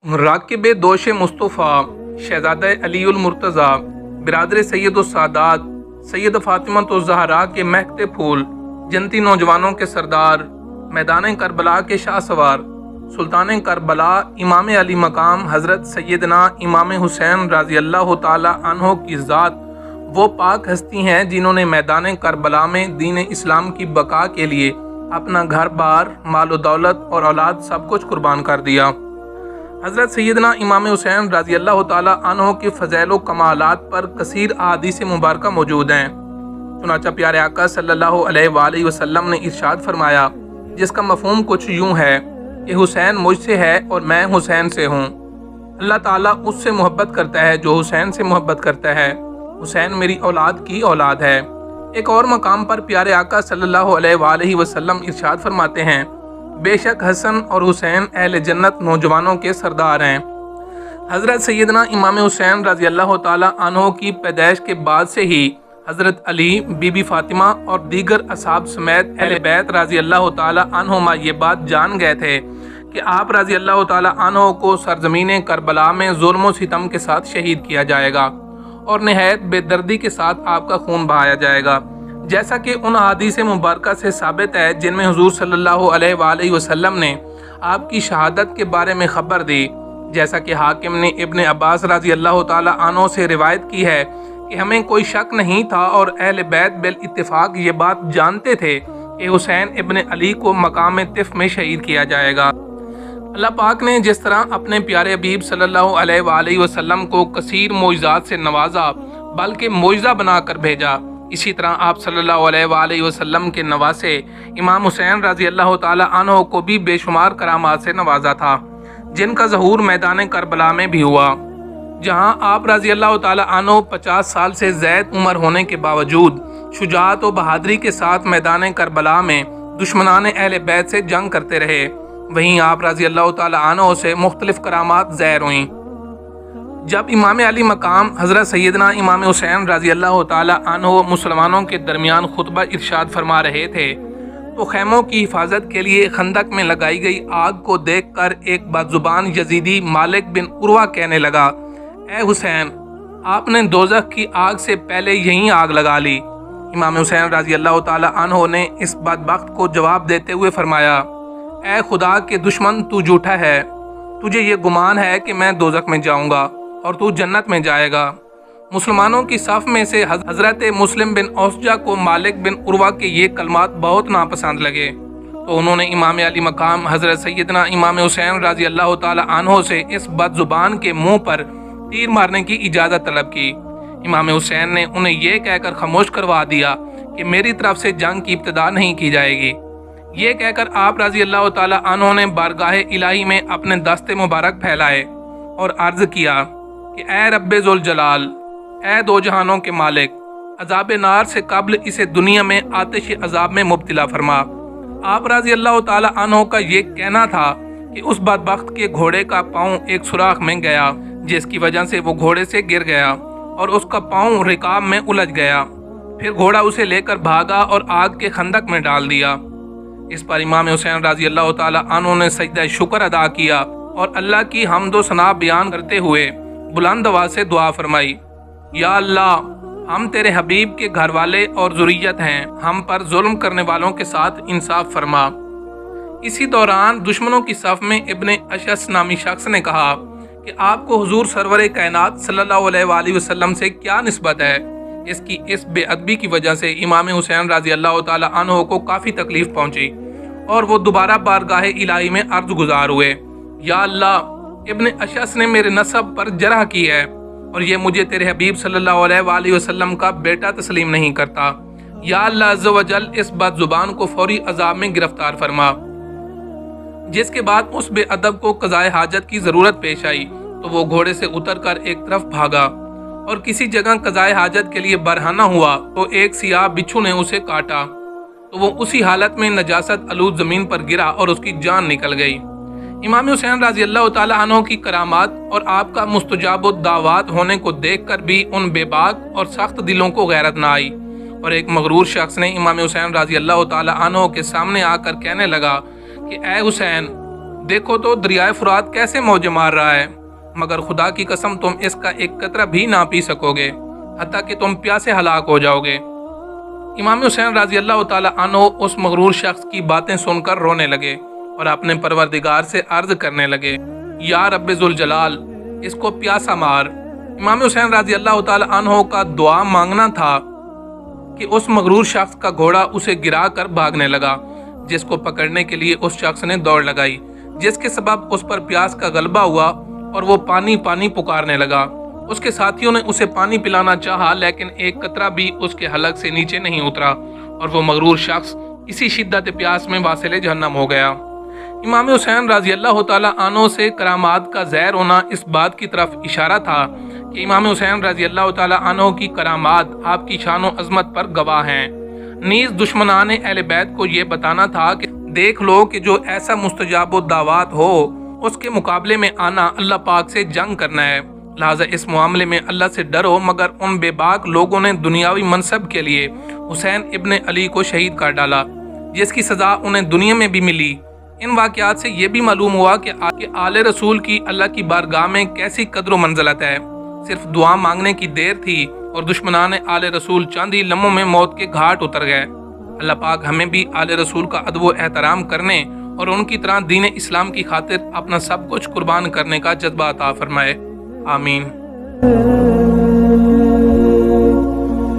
راکب دوش مصطفیٰ شہزادہ علی المرتضیٰ برادر سید السادات سید فاطمہ الزہرا کے مہکتے پھول، جنتی نوجوانوں کے سردار، میدان کربلا کے شاہ سوار، سلطان کربلا امام علی مقام حضرت سیدنا امام حسین رضی اللہ تعالی عنہ کی ذات وہ پاک ہستی ہیں جنہوں نے میدان کربلا میں دین اسلام کی بقا کے لیے اپنا گھر بار، مال و دولت اور اولاد سب کچھ قربان کر دیا۔ حضرت سیدنا امام حسین رضی اللہ تعالی عنہ کے فضائل و کمالات پر کثیر احادیث مبارکہ موجود ہیں۔ چنانچہ پیارے آقا صلی اللہ علیہ وآلہ وسلم نے ارشاد فرمایا، جس کا مفہوم کچھ یوں ہے کہ حسین مجھ سے ہے اور میں حسین سے ہوں۔ اللہ تعالیٰ اس سے محبت کرتا ہے جو حسین سے محبت کرتا ہے۔ حسین میری اولاد کی اولاد ہے۔ ایک اور مقام پر پیارے آقا صلی اللہ علیہ وآلہ وسلم ارشاد فرماتے ہیں، بے شک حسن اور حسین اہل جنت نوجوانوں کے سردار ہیں۔ حضرت سیدنا امام حسین رضی اللہ تعالی عنہ کی پیدائش کے بعد سے ہی حضرت علی، بی بی فاطمہ اور دیگر اصحاب سمیت اہل بیت رضی اللہ تعالی عنہما یہ بات جان گئے تھے کہ آپ رضی اللہ تعالی عنہ کو سرزمین کربلا میں ظلم و ستم کے ساتھ شہید کیا جائے گا اور نہایت بے دردی کے ساتھ آپ کا خون بہایا جائے گا، جیسا کہ ان حدیث مبارکہ سے ثابت ہے جن میں حضور صلی اللہ علیہ وآلہ وسلم نے آپ کی شہادت کے بارے میں خبر دی۔ جیسا کہ حاکم نے ابن عباس رضی اللہ تعالی عنہ سے روایت کی ہے کہ ہمیں کوئی شک نہیں تھا اور اہل بیت بالاتفاق یہ بات جانتے تھے کہ حسین ابن علی کو مقام طف میں شہید کیا جائے گا۔ اللہ پاک نے جس طرح اپنے پیارے حبیب صلی اللہ علیہ وآلہ وسلم کو کثیر معجزات سے نوازا بلکہ معجزہ بنا کر بھیجا، اسی طرح آپ صلی اللہ علیہ وآلہ وسلم کے نواسے امام حسین رضی اللہ تعالی عنہ کو بھی بے شمار کرامات سے نوازا تھا، جن کا ظہور میدان کربلا میں بھی ہوا، جہاں آپ رضی اللہ تعالی عنہ 50 سال سے زائد عمر ہونے کے باوجود شجاعت و بہادری کے ساتھ میدان کربلا میں دشمنان اہل بیت سے جنگ کرتے رہے۔ وہیں آپ رضی اللہ تعالی عنہ سے مختلف کرامات ظاہر ہوئیں۔ جب امام علی مقام حضرت سیدنا امام حسین رضی اللہ تعالی عنہ مسلمانوں کے درمیان خطبہ ارشاد فرما رہے تھے تو خیموں کی حفاظت کے لیے خندق میں لگائی گئی آگ کو دیکھ کر ایک بدزبان یزیدی مالک بن عروہ کہنے لگا، اے حسین، آپ نے دوزخ کی آگ سے پہلے یہیں آگ لگا لی۔ امام حسین رضی اللہ تعالی عنہ نے اس بدبخت کو جواب دیتے ہوئے فرمایا، اے خدا کے دشمن، تو جھوٹا ہے، تجھے یہ گمان ہے کہ میں دوزخ میں جاؤں گا اور تو جنت میں جائے گا۔ مسلمانوں کی صف میں سے حضرت مسلم بن اوسجہ کو مالک بن عروہ کے یہ کلمات بہت ناپسند لگے، تو انہوں نے امام علی مقام حضرت سیدنا امام حسین رضی اللہ تعالی عنہ سے اس بد زبان کے منہ پر تیر مارنے کی اجازت طلب کی۔ امام حسین نے انہیں یہ کہہ کر خاموش کروا دیا کہ میری طرف سے جنگ کی ابتدا نہیں کی جائے گی۔ یہ کہہ کر آپ رضی اللہ تعالی عنہ نے بارگاہ الہی میں اپنے دست مبارک پھیلائے اور عرض کیا کہ اے رب ذوالجلال، اے دو جہانوں کے مالک، عذاب نار سے قبل اسے دنیا میں آتش عذاب میں مبتلا فرما۔ آپ رضی اللہ تعالی عنہ کا یہ کہنا تھا کہ اس بدبخت کے گھوڑے کا پاؤں ایک سوراخ میں گیا، جس کی وجہ سے وہ گھوڑے سے گر گیا اور اس کا پاؤں رکاب میں الجھ گیا۔ پھر گھوڑا اسے لے کر بھاگا اور آگ کے خندق میں ڈال دیا۔ اس پر امام حسین رضی اللہ تعالی عنہ نے سجدہ شکر ادا کیا اور اللہ کی حمد و ثنا بیان کرتے ہوئے بلند آواز سے دعا فرمائی، یا اللہ، ہم تیرے حبیب کے گھر والے اور ذریت ہیں، ہم پر ظلم کرنے والوں کے ساتھ انصاف فرما۔ اسی دوران دشمنوں کی صف میں ابن اشعث نامی شخص نے کہا کہ آپ کو حضور سرور کائنات صلی اللہ علیہ وآلہ وسلم سے کیا نسبت ہے؟ اس کی اس بے ادبی کی وجہ سے امام حسین رضی اللہ تعالی عنہ کو کافی تکلیف پہنچی اور وہ دوبارہ بارگاہ الہی میں عرض گزار ہوئے، یا اللہ، ابن اشعث نے میرے نسب پر جرح کی ہے اور یہ مجھے تیرے حبیب صلی اللہ علیہ وآلہ وسلم کا بیٹا تسلیم نہیں کرتا۔ یا اللہ عز و جل اس بد زبان کو فوری عذاب میں گرفتار فرما۔ جس کے بعد اس بے ادب کو قضائے حاجت کی ضرورت پیش آئی تو وہ گھوڑے سے اتر کر ایک طرف بھاگا اور کسی جگہ قضائے حاجت کے لیے برہنہ ہوا تو ایک سیاہ بچھو نے اسے کاٹا تو وہ اسی حالت میں نجاست آلود زمین پر گرا اور اس کی جان نکل گئی۔ امام حسین رضی اللہ تعالی عنہ کی کرامات اور آپ کا مستجاب الدعوات ہونے کو دیکھ کر بھی ان بے باک اور سخت دلوں کو غیرت نہ آئی اور ایک مغرور شخص نے امام حسین رضی اللہ تعالی عنہ کے سامنے آ کر کہنے لگا کہ اے حسین، دیکھو تو دریائے فرات کیسے موجیں مار رہا ہے، مگر خدا کی قسم تم اس کا ایک قطرہ بھی نہ پی سکو گے، حتیٰ کہ تم پیاسے ہلاک ہو جاؤ گے۔ امام حسین رضی اللہ تعالی عنہ اس مغرور شخص کی باتیں سن کر رونے لگے اور اپنے پروردگار سے عرض کرنے لگے، یا رب ذوالجلال، اس کو پیاسا مار۔ امام حسین رضی اللہ تعالی عنہ کا دعا مانگنا تھا کہ اس مغرور شخص کا گھوڑا اسے گرا کر بھاگنے لگا، جس کو پکڑنے کے لیے اس شخص نے دوڑ لگائی، جس کے سبب اس پر پیاس کا غلبہ ہوا اور وہ پانی پانی پکارنے لگا۔ اس کے ساتھیوں نے اسے پانی پلانا چاہا، لیکن ایک قطرہ بھی اس کے حلق سے نیچے نہیں اترا اور وہ مغرور شخص اسی شدت پیاس میں واصل جہنم ہو گیا۔ امام حسین رضی اللہ تعالی عنہ سے کرامات کا ظاہر ہونا اس بات کی طرف اشارہ تھا کہ امام حسین رضی اللہ تعالی عنہ کی کرامات آپ کی شان و عظمت پر گواہ ہیں۔ نیز دشمنان اہل بیت کو یہ بتانا تھا کہ دیکھ لو کہ جو ایسا مستجاب الدعوات ہو، اس کے مقابلے میں آنا اللہ پاک سے جنگ کرنا ہے، لہٰذا اس معاملے میں اللہ سے ڈرو۔ مگر ان بے باک لوگوں نے دنیاوی منصب کے لیے حسین ابن علی کو شہید کر ڈالا، جس کی سزا انہیں دنیا میں بھی ملی۔ ان واقعات سے یہ بھی معلوم ہوا کہ آل رسول کی اللہ کی بارگاہ میں کیسی قدر و منزلت ہے۔ صرف دعا مانگنے کی دیر تھی اور دشمنان آل رسول چند ہی لمحوں میں موت کے گھاٹ اتر گئے۔ اللہ پاک ہمیں بھی آل رسول کا ادب و احترام کرنے اور ان کی طرح دین اسلام کی خاطر اپنا سب کچھ قربان کرنے کا جذبہ عطا فرمائے، آمین۔